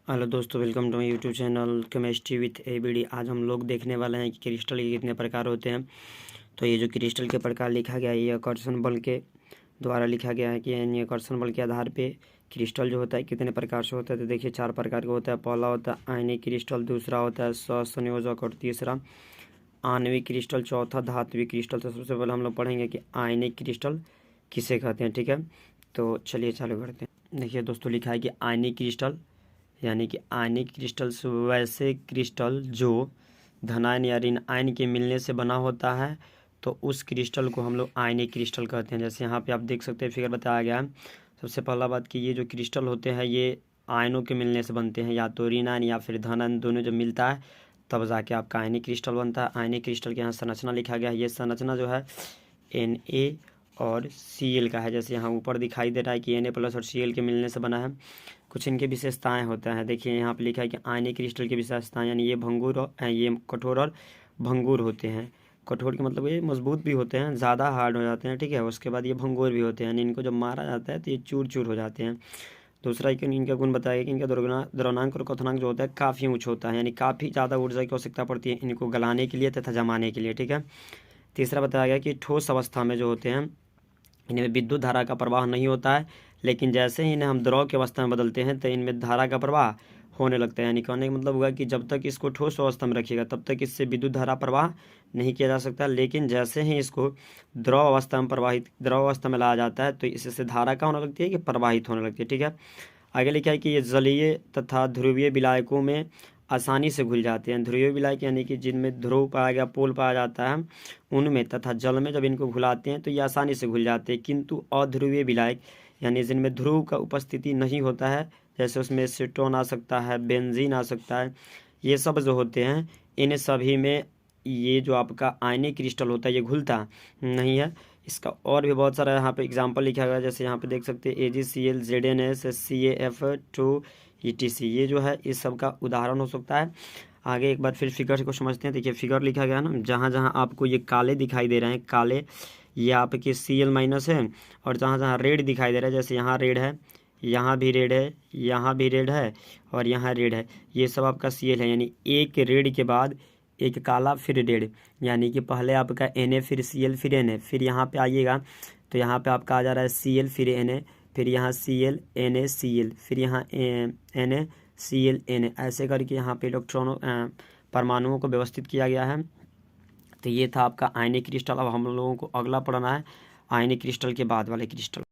Hello दोस्तों, welcome to my YouTube channel chemistry with ABD. आज हम लोग देखने वाले हैं कि क्रिस्टल के कितने प्रकार होते हैं। तो ये जो क्रिस्टल के प्रकार लिखा गया है ये आकर्षण बल के द्वारा लिखा गया है कि यानी आकर्षण बल के आधार पे क्रिस्टल जो होता है कितने प्रकार से होता है। तो देखिए 4 प्रकार का होता है। पहला होता है आयनिक क्रिस्टल, दूसरा होता है सहसंयोजक और तीसरा आणविक क्रिस्टल, चौथा धात्विक क्रिस्टल। तो सबसे पहले हम लोग पढ़ेंगे कि आयनिक क्रिस्टल किसे कहते हैं। ठीक है, तो चलिए चालू करते हैं। देखिए दोस्तों, लिखा है कि आयनिक क्रिस्टल यानी कि आयनिक क्रिस्टल्स वैसे क्रिस्टल जो धनायन या ऋण आयन के मिलने से बना होता है, तो उस क्रिस्टल को हम लोग आयनिक क्रिस्टल कहते हैं। जैसे यहाँ पे आप देख सकते हैं, फिगर बताया गया है। सबसे पहला बात कि ये जो क्रिस्टल होते हैं ये आयनों के मिलने से बनते हैं, या तो ऋण आयन या फिर धन आयन, दोनों जब मिलता है तब जाके आपका आयनिक क्रिस्टल बनता है। आयनिक क्रिस्टल के यहाँ संरचना लिखा गया है। ये संरचना जो है Na और Cl का है। जैसे यहाँ ऊपर दिखाई दे रहा है कि Na प्लस और Cl के मिलने से बना है। कुछ इनके विशेषताएं होता है। देखिए यहाँ पे लिखा है कि आयनिक क्रिस्टल की विशेषताएं, यानी ये भंगुर और ये कठोर और भंगुर होते हैं। कठोर के मतलब ये मजबूत भी होते हैं, ज़्यादा हार्ड हो जाते हैं। ठीक है, उसके बाद ये भंगुर भी होते हैं, यानी इनको जब मारा जाता है तो ये चूर चूर हो जाते हैं। दूसरा इनका गुण बताया कि इनका द्रवनांक और क्वथनांक जो होता है काफ़ी ऊँच होता है, यानी काफ़ी ज़्यादा ऊर्जा की आवश्यकता पड़ती है इनको गलाने के लिए तथा जमाने के लिए। ठीक है, तीसरा बताया गया कि ठोस अवस्था में जो होते हैं इनमें विद्युत धारा का प्रवाह नहीं होता है, लेकिन जैसे ही इन्हें हम द्रव की अवस्था में बदलते हैं तो इनमें धारा का प्रवाह होने लगता है। यानी कहने का मतलब हुआ कि जब तक इसको ठोस अवस्था में रखिएगा तब तक इससे विद्युत धारा प्रवाह नहीं किया जा सकता, लेकिन जैसे ही इसको द्रव अवस्था में लाया जाता है तो इससे धारा का होने लगती है कि प्रवाहित होने लगती है। ठीक है, आगे लिखा है कि ये जलीय तथा ध्रुवीय विलायकों में आसानी से घुल जाते हैं। ध्रुवीय विलायक यानी कि जिनमें ध्रुव पाया गया, पोल पाया जाता है उनमें, तथा जल में जब इनको घुलाते हैं तो ये आसानी से घुल जाते हैं। किंतु अध्रुवीय विलायक यानी जिनमें ध्रुव का उपस्थिति नहीं होता है, जैसे उसमें एसीटोन आ सकता है, बेंजीन आ सकता है, ये सब जो होते हैं इन सभी में ये जो आपका आयनिक क्रिस्टल होता है ये घुलता नहीं है। इसका और भी बहुत सारा यहाँ पे एग्जांपल लिखा गया है। जैसे यहाँ पे देख सकते हैं AgCl, ZnS, CaF2 ETC, ये जो है इस सब का उदाहरण हो सकता है। आगे एक बार फिर फिगर को समझते हैं। देखिए फिगर लिखा गया है ना, जहाँ जहाँ आपको ये काले दिखाई दे रहे हैं, काले ये आपके Cl- है, और जहाँ जहाँ रेड दिखाई दे रहा है, जैसे यहाँ रेड है, यहाँ भी रेड है, यहाँ भी रेड है और यहाँ रेड है, ये सब आपका Cl है। यानी एक रेड के बाद एक काला फिर रेड, यानी कि पहले आपका Na फिर Cl फिर Na, फिर यहाँ पे आइएगा तो यहाँ पे आपका आ जा रहा है Cl फिर Na, फिर यहाँ Cl Na Cl, फिर यहाँ Na Cl Na, ऐसे करके यहाँ पे इलेक्ट्रॉनों परमाणुओं को व्यवस्थित किया गया है। तो ये था आपका आयनिक क्रिस्टल। अब हम लोगों को अगला पढ़ना है आयनिक क्रिस्टल के बाद वाले क्रिस्टल।